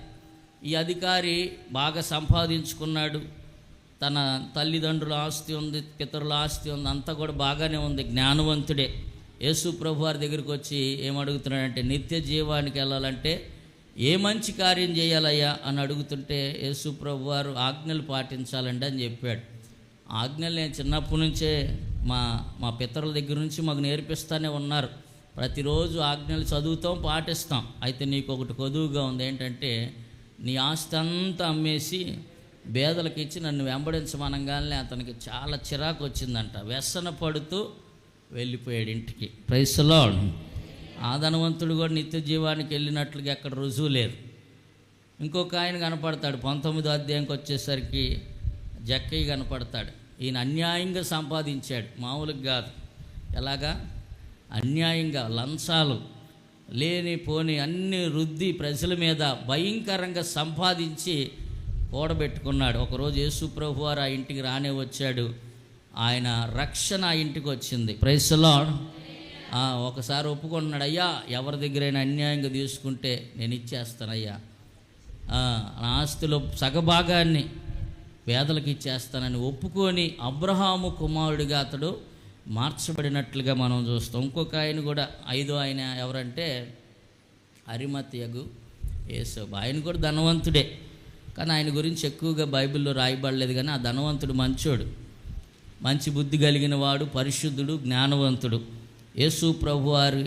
ఈ అధికారి బాగా సంపాదించుకున్నాడు. తన తల్లిదండ్రుల ఆస్తి ఉంది, పితరుల ఆస్తి ఉంది, అంతా కూడా బాగానే ఉంది. జ్ఞానవంతుడే. యేసు ప్రభు వారి దగ్గరికి వచ్చి ఏమడుగుతున్నాడంటే, నిత్య జీవానికి వెళ్ళాలంటే ఏ మంచి కార్యం చేయాలయ్యా అని అడుగుతుంటే యేసు ప్రభు వారు ఆజ్ఞలు పాటించాలండి అని చెప్పాడు. ఆజ్ఞలు నేను చిన్నప్పటి నుంచే మా పితరుల దగ్గర నుంచి మాకు నేర్పిస్తూనే ఉన్నారు. ప్రతిరోజు ఆజ్ఞలు చదువుతాం, పాటిస్తాం. అయితే నీకు ఒకటి కొదువుగా ఉంది, ఏంటంటే నీ ఆస్తి అంతా అమ్మేసి బేదలకు ఇచ్చి నన్ను వెంబడించమనగానే అతనికి చాలా చిరాకు వచ్చిందంట. వ్యసన పడుతూ వెళ్ళిపోయాడు ఇంటికి. Praise the Lord. ఆ ధనవంతుడు కూడా నిత్య జీవానికి వెళ్ళినట్లుగా ఎక్కడ రుజువు లేదు. ఇంకొక ఆయన కనపడతాడు 19వ అధ్యాయంకి వచ్చేసరికి, జక్కయ్య కనపడతాడు. ఈయన అన్యాయంగా సంపాదించాడు, మామూలుగా కాదు. ఎలాగా? అన్యాయంగా లంచాలు లేని పోని అన్ని రుద్ది ప్రజల మీద భయంకరంగా సంపాదించి కూడబెట్టుకున్నాడు. ఒకరోజు యేసు ప్రభు వారు ఆ ఇంటికి రానే వచ్చాడు. ఆయన రక్షణ ఆ ఇంటికి వచ్చింది. Praise the Lord. ఒకసారి ఒప్పుకుంటున్నాడు, అయ్యా ఎవరి దగ్గరైనా అన్యాయంగా తీసుకుంటే నేను ఇచ్చేస్తానయ్యా, నా ఆస్తిలో సగభాగాన్ని పేదలకు ఇచ్చేస్తానని ఒప్పుకొని అబ్రహాము కుమారుడిగా అతడు మార్చబడినట్లుగా మనం చూస్తాం. ఇంకొక ఆయన కూడా 5వ ఆయన ఎవరంటే అరిమతయగు యేసోబు. ఆయన కూడా ధనవంతుడే, కానీ ఆయన గురించి ఎక్కువగా బైబిల్లో రాయబడలేదు. కానీ ఆ ధనవంతుడు మంచోడు, మంచి బుద్ధి కలిగిన వాడు, పరిశుద్ధుడు, జ్ఞానవంతుడు. యేసు ప్రభు వారి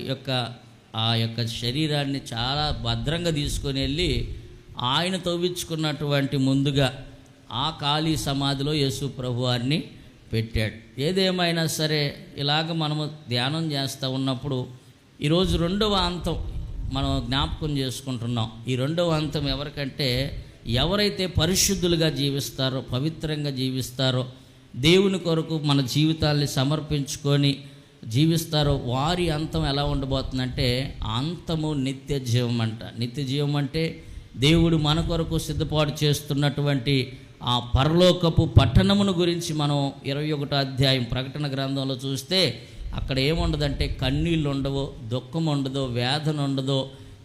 ఆ యొక్క శరీరాన్ని చాలా భద్రంగా తీసుకొని వెళ్ళి ఆయన తవ్వించుకున్నటువంటి ముందుగా ఆ ఖాళీ సమాధిలో యేసు ప్రభు వారిని పెట్టాడు. ఏదేమైనా సరే ఇలాగ మనము ధ్యానం చేస్తూ ఉన్నప్పుడు ఈరోజు 2వ అంతం మనం జ్ఞాపకం చేసుకుంటున్నాం. ఈ 2వ అంతం ఎవరికంటే, ఎవరైతే పరిశుద్ధులుగా జీవిస్తారో, పవిత్రంగా జీవిస్తారో, దేవుని కొరకు మన జీవితాల్ని సమర్పించుకొని జీవిస్తారో వారి అంతం ఎలా ఉండబోతుందంటే, అంతము నిత్య జీవం అంట. నిత్య జీవం అంటే దేవుడు మన కొరకు సిద్ధపాటు చేస్తున్నటువంటి ఆ పరలోకపు పట్టణమును గురించి మనం 21వ అధ్యాయం ప్రకటన గ్రంథంలో చూస్తే అక్కడ ఏముండదంటే, కన్నీళ్ళు ఉండవు, దుఃఖం ఉండదు, వేదన ఉండదు,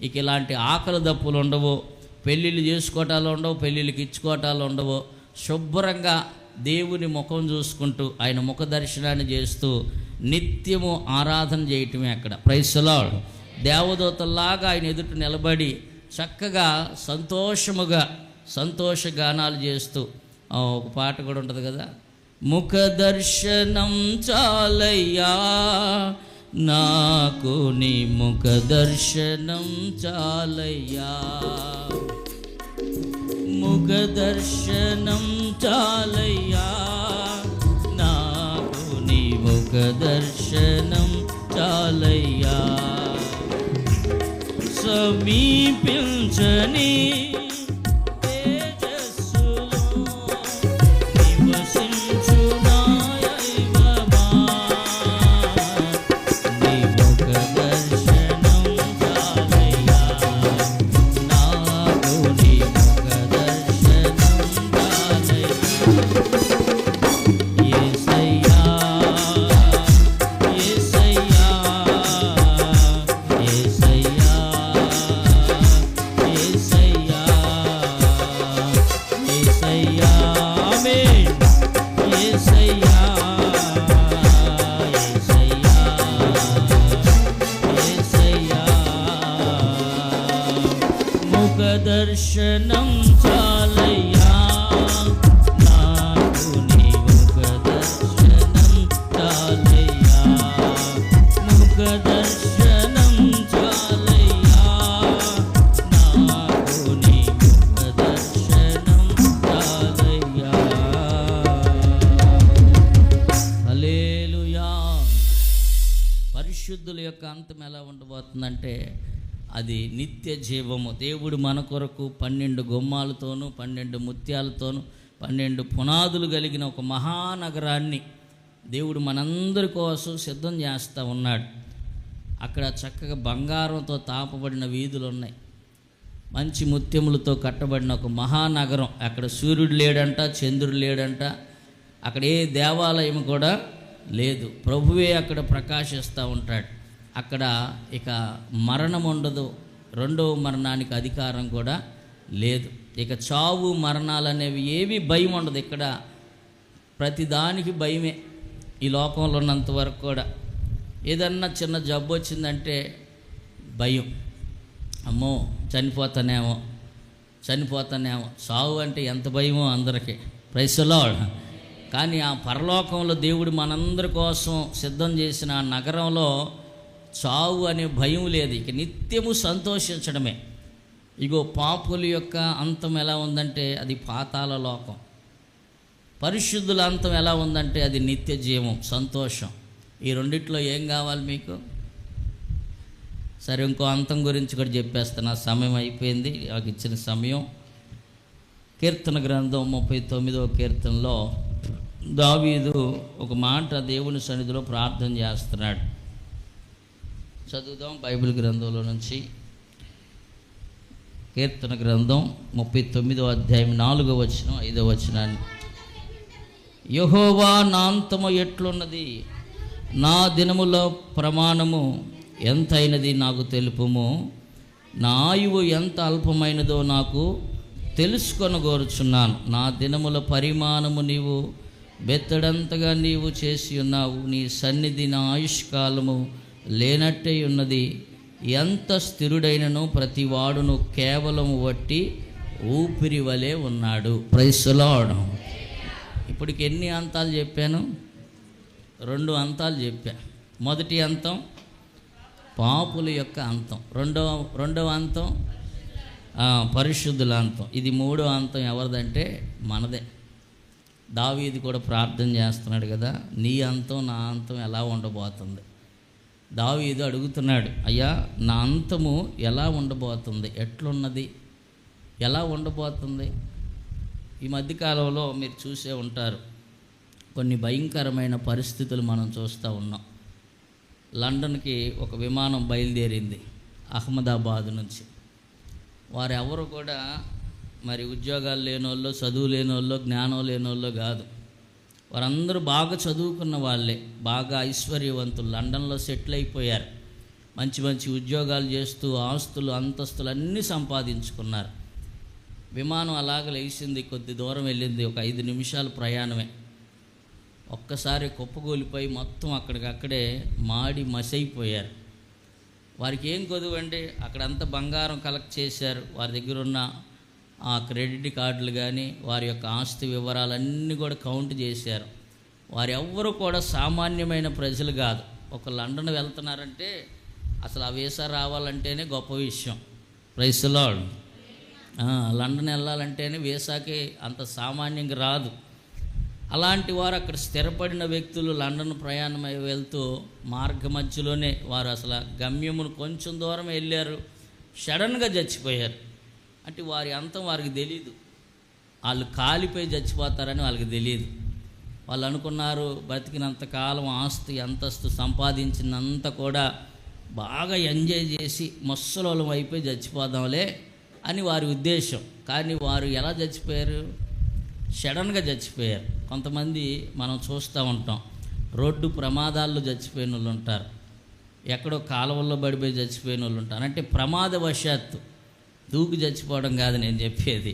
ఇక ఇలాంటి ఆకలి దప్పులు ఉండవు, పెళ్ళిళ్ళు చేసుకోవటాలు ఉండవు, పెళ్ళిళ్ళకి ఇచ్చుకోవటాలు ఉండవు. శుభ్రంగా దేవుని ముఖం చూసుకుంటూ ఆయన ముఖ దర్శనాన్ని చేస్తూ నిత్యము ఆరాధన చేయటమే అక్కడ. Praise the lord. దేవదూతల్లాగా ఆయన ఎదుట నిలబడి చక్కగా సంతోషముగా సంతోషగానాలు చేస్తూ, ఒక పాట కూడా ఉంటుంది కదా, ముఖ దర్శనం చాలయ్యా నాకు నీ ముఖ దర్శనం చాలయ్యా, ముఖ దర్శనం చాలయ్యా నాకు నీ ముఖ దర్శనం చాలయ్యా, సమీపించని దర్శనం చాలయ్యా నాకు నీ ముఖ దర్శనం చాలయ్యా, ముఖ దర్శనం చాలయ్యా నాకు నీ ముఖ దర్శనం చాలయ్యా. హల్లెలూయా. పరిశుద్ధుల యొక్క అంతం ఎలా ఉండబోతుందంటే, అది నిత్య జీవము. దేవుడు మన కొరకు 12 గుమ్మాలతోనూ 12 ముత్యాలతోనూ 12 పునాదులు కలిగిన ఒక మహానగరాన్ని దేవుడు మనందరి కోసం సిద్ధం చేస్తూ ఉన్నాడు. అక్కడ చక్కగా బంగారంతో తాపబడిన వీధులు ఉన్నాయి, మంచి ముత్యములతో కట్టబడిన ఒక మహానగరం. అక్కడ సూర్యుడు లేడంట, చంద్రుడు లేడంట, అక్కడ ఏ దేవాలయం కూడా లేదు. ప్రభువే అక్కడ ప్రకాశిస్తూ ఉంటాడు. అక్కడ ఇక మరణం ఉండదు, 2వ మరణానికి అధికారం కూడా లేదు. ఇక చావు మరణాలు అనేవి ఏవి భయం ఉండదు. ఇక్కడ ప్రతిదానికి భయమే. ఈ లోకంలో ఉన్నంత వరకు కూడా ఏదన్నా చిన్న జబ్బు వచ్చిందంటే భయం, అమ్మో చనిపోతానేమో. చావు అంటే ఎంత భయమో అందరికీ. Praise the Lord. కానీ ఆ పరలోకంలో దేవుడు మనందరి కోసం సిద్ధం చేసిన ఆ నగరంలో చావు అనే భయం లేదు. ఇక నిత్యము సంతోషించడమే. ఇగో పాపుల యొక్క అంతం ఎలా ఉందంటే, అది పాతాళ లోకం. పరిశుద్ధుల అంతం ఎలా ఉందంటే అది నిత్య జీవం, సంతోషం. ఈ రెండిట్లో ఏం కావాలి మీకు? సరే, ఇంకో అంతం గురించి కూడా చెప్పేస్తాను. సమయం అయిపోయింది, నాకు ఇచ్చిన సమయం. కీర్తన గ్రంథం 39వ కీర్తనలో దావీదు ఒక మాట దేవుని సన్నిధిలో ప్రార్థన చేస్తున్నాడు. చదువుదాం బైబిల్ గ్రంథంలో నుంచి. కీర్తన గ్రంథం 39వ అధ్యాయం 4వ వచనం 5వ వచనాన్ని. యెహోవా నా అంతము ఎట్లున్నది, నా దినముల ప్రమాణము ఎంతైనది నాకు తెలుపుము, నా ఆయువు ఎంత అల్పమైనదో నాకు తెలుసుకొనగోరుచున్నాను. నా దినముల పరిమాణము నీవు బెత్తడంతగా నీవు చేసి ఉన్నావు. నీ సన్నిధి నా ఆయుష్కాలము లేనట్టే ఉన్నది. ఎంత స్థిరుడైనను ప్రతి వాడును కేవలం వట్టి ఊపిరి వలె ఉన్నాడు. Praise the Lord. ఇప్పటికి ఎన్ని అంతాలు చెప్పాను? 2 అంతాలు చెప్పా. మొదటి అంతం పాపుల యొక్క అంతం, రెండవ అంతం పరిశుద్ధుల అంతం. ఇది 3వ అంతం ఎవరిదంటే మనదే. దావీదు కూడా ప్రార్థన చేస్తున్నాడు కదా, నీ అంతం నా అంతం ఎలా ఉండబోతుంది? దావీదు అడుగుతున్నాడు, అయ్యా నా అంతము ఎలా ఉండబోతుంది, ఎట్లున్నది, ఎలా ఉండబోతుంది? ఈ మధ్యకాలంలో మీరు చూసే ఉంటారు, కొన్ని భయంకరమైన పరిస్థితులు మనం చూస్తూ ఉన్నాం. లండన్కి ఒక విమానం బయలుదేరింది అహ్మదాబాద్ నుంచి. వారెవరు కూడా మరి ఉద్యోగాలు లేనోళ్ళు, చదువు లేనోళ్ళు, జ్ఞానం లేనోళ్ళు కాదు. వారందరూ బాగా చదువుకున్న వాళ్ళే, బాగా ఐశ్వర్యవంతులు, లండన్లో సెటిల్ అయిపోయారు. మంచి మంచి ఉద్యోగాలు చేస్తూ ఆస్తులు అంతస్తులు అన్నీ సంపాదించుకున్నారు. విమానం అలాగ లేచింది, కొద్ది దూరం వెళ్ళింది, ఒక 5 నిమిషాల ప్రయాణమే. ఒక్కసారి కుప్పగూలిపోయి మొత్తం అక్కడికక్కడే మాడి మసైపోయారు. వారికి ఏం కొదువండి, అక్కడంతా బంగారం కలెక్ట్ చేశారు. వారి దగ్గర ఉన్న ఆ క్రెడిట్ కార్డులు కానీ వారి యొక్క ఆస్తి వివరాలన్నీ కూడా కౌంట్ చేశారు. వారు ఎవ్వరూ కూడా సామాన్యమైన ప్రజలు కాదు. ఒక లండన్ వెళ్తున్నారంటే అసలు ఆ వీసా రావాలంటేనే గొప్ప విషయం. Praise the Lord. లండన్ వెళ్ళాలంటేనే వీసాకి అంత సామాన్యంగా రాదు. అలాంటి వారు అక్కడ స్థిరపడిన వ్యక్తులు లండన్ ప్రయాణమై వెళ్తూ మార్గ మధ్యలోనే వారు అసలు గమ్యమును కొంచెం దూరం వెళ్ళారు, సడన్గా చచ్చిపోయారు. అంటే వారి అంతం వారికి తెలియదు. వాళ్ళు కాలిపోయి చచ్చిపోతారని వాళ్ళకి తెలియదు. వాళ్ళు అనుకున్నారు బతికినంతకాలం ఆస్తి అంతస్తు సంపాదించినంత కూడా బాగా ఎంజాయ్ చేసి ముసలోళ్ళం అయిపోయి చచ్చిపోదాంలే అని వారి ఉద్దేశం. కానీ వారు ఎలా చచ్చిపోయారు? సడన్గా చచ్చిపోయారు. కొంతమంది మనం చూస్తూ ఉంటాం, రోడ్డు ప్రమాదాల్లో చచ్చిపోయిన వాళ్ళు ఉంటారు, ఎక్కడో కాలువల్లో పడిపోయి చచ్చిపోయిన వాళ్ళు ఉంటారు. అంటే ప్రమాదవశాత్తు, దూకి చచ్చిపోవడం కాదు నేను చెప్పేది,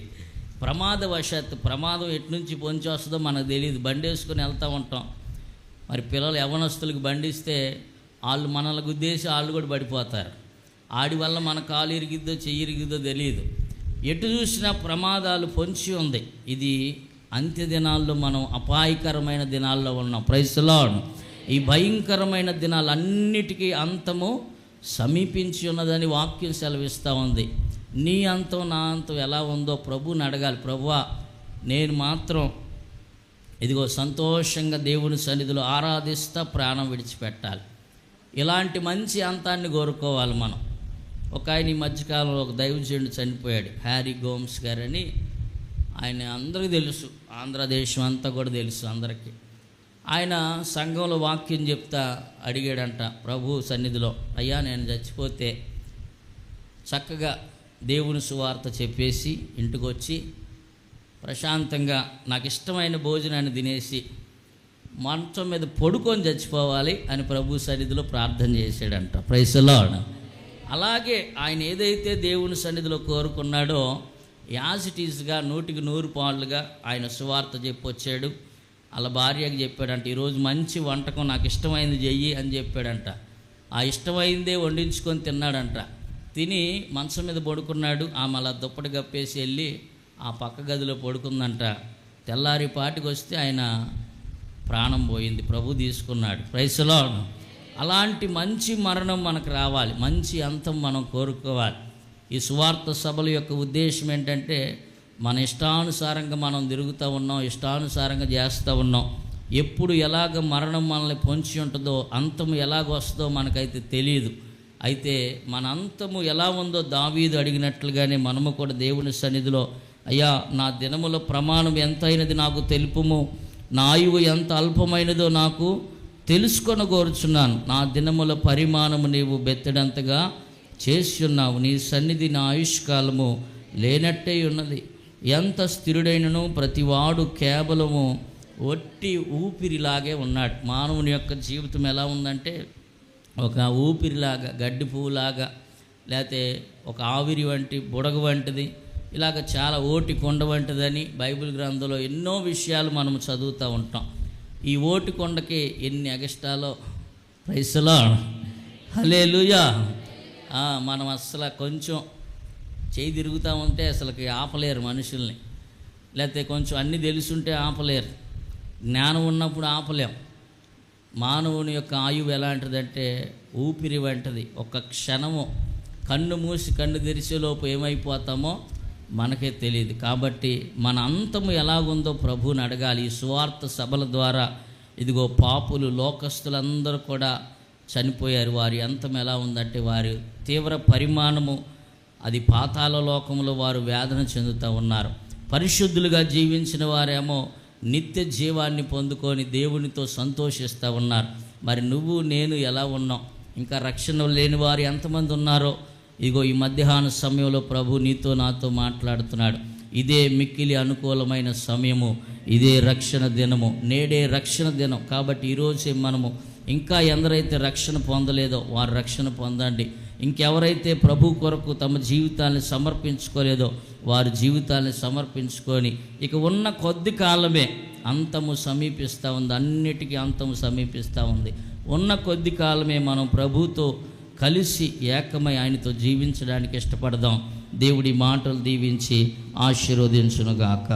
ప్రమాదవశాత్తు. ప్రమాదం ఎట్నుంచి పొంచి వస్తుందో మనకు తెలియదు. బండి వేసుకొని వెళ్తూ ఉంటాం, మరి పిల్లలు యవ్వనస్తులకు బండిస్తే వాళ్ళు మనల్ని గుద్దేసి వాళ్ళు కూడా పడిపోతారు. ఆడి వల్ల మన కాలు ఇరిగిద్దో చెయ్యి ఇరిగిద్దో తెలియదు. ఎటు చూసినా ప్రమాదాలు పొంచి ఉంది. ఇది అంత్య దినాల్లో మనం అపాయకరమైన దినాల్లో ఉన్నాం. Praise the Lord. ఈ భయంకరమైన దినాలన్నిటికీ అంతము సమీపించి ఉన్నదని వాక్యం సెలవిస్తూ ఉంది. నీ అంతం నా అంతం ఎలా ఉందో ప్రభువుని అడగాలి. ప్రభువా, నేను మాత్రం ఇదిగో సంతోషంగా దేవుని సన్నిధిలో ఆరాధిస్తా ప్రాణం విడిచిపెట్టాలి. ఇలాంటి మంచి అంతాన్ని కోరుకోవాలి మనం. ఒక ఆయన ఈ మధ్యకాలంలో ఒక దైవజనుడు చనిపోయాడు, హ్యారీ గోమ్స్ గారని. ఆయన అందరికీ తెలుసు, ఆంధ్రదేశం అంతా కూడా తెలుసు అందరికీ. ఆయన సంఘంలో వాక్యం చెప్తా అడిగాడంట ప్రభు సన్నిధిలో, అయ్యా నేను చచ్చిపోతే చక్కగా దేవుని సువార్త చెప్పేసి ఇంటికి వచ్చి ప్రశాంతంగా నాకు ఇష్టమైన భోజనాన్ని తినేసి మంచం మీద పడుకొని చచ్చిపోవాలి అని ప్రభు సన్నిధిలో ప్రార్థన చేశాడంట. Praise the Lord. అలాగే ఆయన ఏదైతే దేవుని సన్నిధిలో కోరుకున్నాడో యాజ్ ఇట్ ఈజ్గా 100% ఆయన సువార్త చెప్పొచ్చాడు. అలా భార్యకి చెప్పాడంట, ఈరోజు మంచి వంటకం నాకు ఇష్టమైంది చెయ్యి అని చెప్పాడంట. ఆ ఇష్టమైందే వండించుకొని తిన్నాడంట. తిని మంచం మీద పడుకున్నాడు. ఆమె అలా దుప్పటి కప్పేసి వెళ్ళి ఆ పక్క గదిలో పడుకుందంట. తెల్లారి పాటికి వస్తే ఆయన ప్రాణం పోయింది, ప్రభు తీసుకున్నాడు. Praise the Lord. అలాంటి మంచి మరణం మనకు రావాలి, మంచి అంతం మనం కోరుకోవాలి. ఈ సువార్త సభల యొక్క ఉద్దేశం ఏంటంటే మన ఇష్టానుసారంగా మనం తిరుగుతూ ఉన్నాం, ఇష్టానుసారంగా చేస్తూ ఉన్నాం. ఎప్పుడు ఎలాగ మరణం మనల్ని పొంచి ఉంటుందో, అంతము ఎలాగ వస్తుందో మనకైతే తెలియదు. అయితే మన అంతము ఎలా ఉందో దావీదు అడిగినట్లుగానే మనము కూడా దేవుని సన్నిధిలో, అయ్యా నా దినముల ప్రమాణం ఎంతైనది నాకు తెలుపుము, నా ఆయువు ఎంత అల్పమైనదో నాకు తెలుసుకొని కోరుచున్నాను. నా దినముల పరిమాణము నీవు బెత్తడంతగా చేసి ఉన్నావు. నీ సన్నిధి నా ఆయుష్కాలము లేనట్టే ఉన్నది. ఎంత స్థిరుడైనను ప్రతివాడు కేవలము ఒట్టి ఊపిరిలాగే ఉన్నాడు. మానవుని యొక్క జీవితం ఎలా ఉందంటే ఒక ఊపిరిలాగా, గడ్డి పువ్వులాగా, లేకపోతే ఒక ఆవిరి వంటి బుడగ వంటిది, ఇలాగ చాలా ఓటి కొండ వంటిదని బైబిల్ గ్రంథంలో ఎన్నో విషయాలు మనం చదువుతూ ఉంటాం. ఈ ఓటి కొండకి ఎన్ని అగస్టాలో, ప్రైస్ ది లార్డ్, హల్లెలూయా. మనం అసలు కొంచెం చేయి తిరుగుతూ ఉంటే అసలుకి ఆపలేరు మనుషుల్ని, లేకపోతే కొంచెం అన్నీ తెలుసుంటే ఆపలేరు, జ్ఞానం ఉన్నప్పుడు ఆపలేం. మానవుని యొక్క ఆయువు ఎలాంటిదంటే ఊపిరి వంటిది. ఒక క్షణము కన్ను మూసి కన్ను తెరిచేలోపు ఏమైపోతామో మనకే తెలియదు. కాబట్టి మన అంతము ఎలాగుందో ప్రభువుని అడగాలి. ఈ సువార్త సభల ద్వారా ఇదిగో పాపులు, లోకస్తులందరూ కూడా చనిపోయారు. వారి అంతం ఎలా ఉందంటే వారి తీవ్ర పరిమాణము అది పాతాళ లోకంలో వారు వేదన చెందుతూ ఉన్నారు. పరిశుద్ధులుగా జీవించిన వారేమో నిత్య జీవాన్ని పొందుకొని దేవునితో సంతోషిస్తూ ఉన్నారు. మరి నువ్వు నేను ఎలా ఉన్నాం? ఇంకా రక్షణ లేని వారు ఎంతమంది ఉన్నారో ఇగో ఈ మధ్యాహ్న సమయంలో ప్రభు నీతో నాతో మాట్లాడుతున్నాడు. ఇదే మిక్కిలి అనుకూలమైన సమయము, ఇదే రక్షణ దినము, నేడే రక్షణ దినం. కాబట్టి ఈరోజే మనము ఇంకా ఎందరైతే రక్షణ పొందలేదో వారు రక్షణ పొందండి. ఇంకెవరైతే ప్రభు కొరకు తమ జీవితాన్ని సమర్పించుకోలేదో వారి జీవితాన్ని సమర్పించుకొని, ఇక ఉన్న కొద్ది కాలమే అంతము సమీపిస్తూ ఉంది. అన్నిటికీ అంతము సమీపిస్తూ ఉంది. ఉన్న కొద్ది కాలమే మనం ప్రభుతో కలిసి ఏకమై ఆయనతో జీవించడానికి ఇష్టపడదాం. దేవుడి మాటలు దీవించి ఆశీర్వదించునుగాక.